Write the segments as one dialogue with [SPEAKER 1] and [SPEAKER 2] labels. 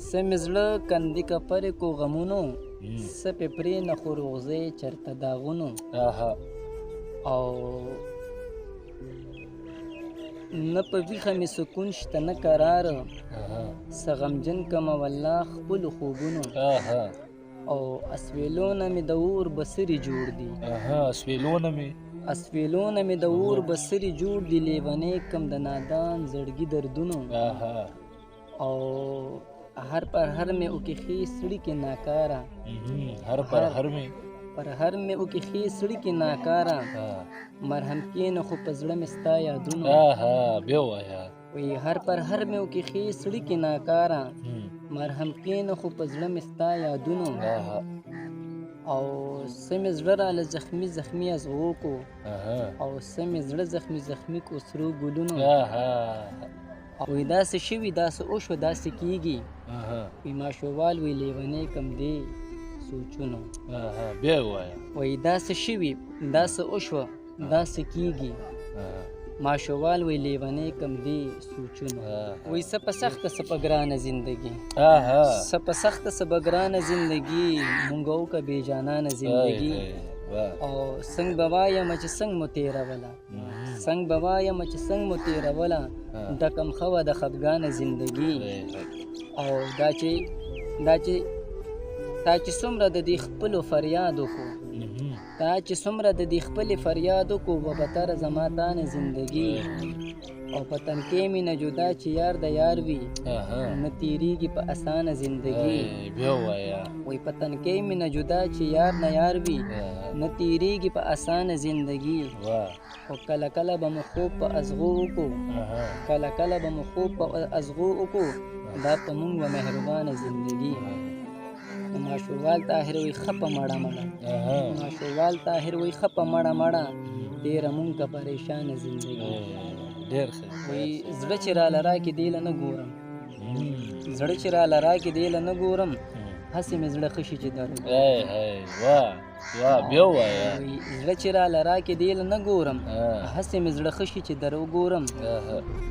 [SPEAKER 1] څه مې زړه کندې کپرې کو غمونو څه پې پرې نه خو روغځې چرته داغونو او نه په ویښه مې سکون شته نه قرار څه غمجن کمه والله خپلو خوبونو او اسویلونه مې د اور بسرې جوړ دي اسویلونه مې د اور بسرې جوړ دي لیونی کم د نادان زړګي دردونو او هر پر هر مې اوکې ښې سړي کې ناکاره پر هر مې اوکې ښې سړي کې ناکاره مرهم کېنه خو په زړه مې ستا یادونه وایي هر پر هر مې اوکې ښې سړي کې ناکاره مرهم کېنه خو په زړه مې ستا یادونو او څه مې زړه راله زخمي زخمي ازغو کو او څه مې زړه زخمي زخمي کو سرو ګلونو وایي داسې شوي داسې وشوه داسې کېږي وایي ماشووال وایي لیونی کم دی سوچونو وایي داسې شوي داسې وشوه داسې کېږي ماشووال وایي لیونی کم دی سوچونو وایي څه په سخته څه په ګرانه زندګي څه په سخته څه په ګرانه زندګي مونږ وکړه بې جانانه زندګي او څنګه به وایم چې څنګه مو تېروله څنګه به وایم چې څنګه مو تېروله ډکم ښه وه د خفګانه زندګي او تا چې څومره د دې خپلو فریاد وکړو تا چې څومره د دې خپلې فریاد وکړو به بتره زما تانه زندګي او په تنکۍ مې نه جدا چې یار د یار وي نه تېرېږي په اسانه زندګي وایي په تنکۍ مې نه جدا چې یار نه یار وي نه تېرېږي په اسانه زندګي خو کله کله به مو خوب په ازغو وکړو کله کله به مو خوب په ازغو وکړو دا په مونږ به مهربانه زندګي ماشووال طاهر وایي ښه په مړه مړه ماشووال طاهر وایي ښه په مړه مړه ډېره مونږ ته پریشانه زندګي وایي زړه چې راله راکې دې له نه ګورم زړه چې راله راکې دې له نه ګورم هسې مې زړه ښه شي چې در وایي زړه چې راله راکې دې له نه ګورم هسې مې زړه ښه شي چې در وګورم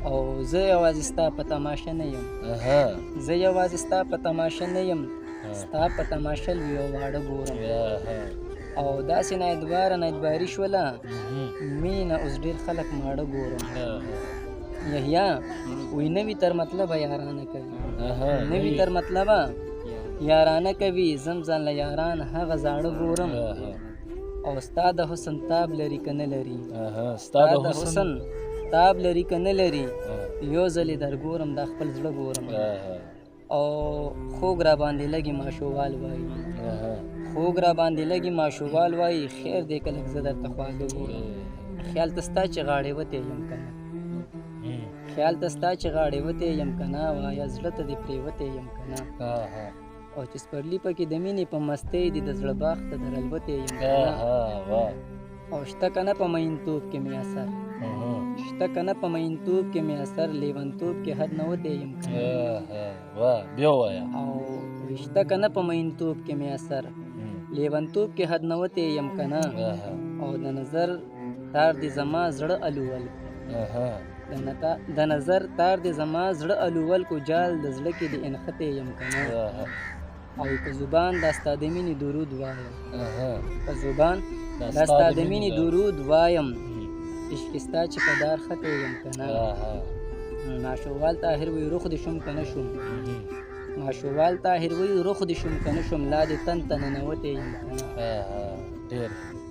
[SPEAKER 1] او زه یوازې ستا په تماشه نه یم زه یوازې ستا په تماشه نه یم ستا په تماشه لوی یو واړه ګورم او داسې نایدواري شوله مینه اوس ډېر خلک ماړه ګورم یحیی وایي نوي تر مطلبه یارانه کوي نوي تر مطلبه یارانه کوي زم ځان له یاران هغه زاړه ګورم او ستا د حسن تاب لري که نه لري ستا د حسن تاب لري که نه لري یو ځلې در ګورم دا خپل زړه ګورم او خوږ را باندې لګي ماشووال وایي خوږ را باندې لګي ماشووال وایي خیر دی که لږ زه درته خواږه ګورم خیال ته ستا چې غاړې وتی یم که نه خیال ته ستا چې غاړې وتی یم که نه وایه زړه ته دې پرېوتی یم که نه او چې سپرلي پکې د مینې په مستۍ دي د زړه باغ ته درالوتی یم که نه او شته که نه په مینتوب کې مې اثر شته که نه په مینتوب کې مې اثر لیونتوب کې حد نه وتی یم که نه او شته که نه په مینتوب کې مې اثر لیونتوب کې حد نه وتی یم که نه او د نظر تار دې زما زړه الول د نظر تار دې زما زړه الول کو جال د زړه کې دې انختی یم که نه او په زبان دا ستا د مینې درود وایم په زبان دا ستا د مینې درود وایم عشق ستا چې په دار خطی یم که نه ماشووال طاهر وایي رخ دې شوم که نه شوم ماشووال طاهر وایي رخ دې شوم که نه شوم لا دې تن ته ننوتی یم که نه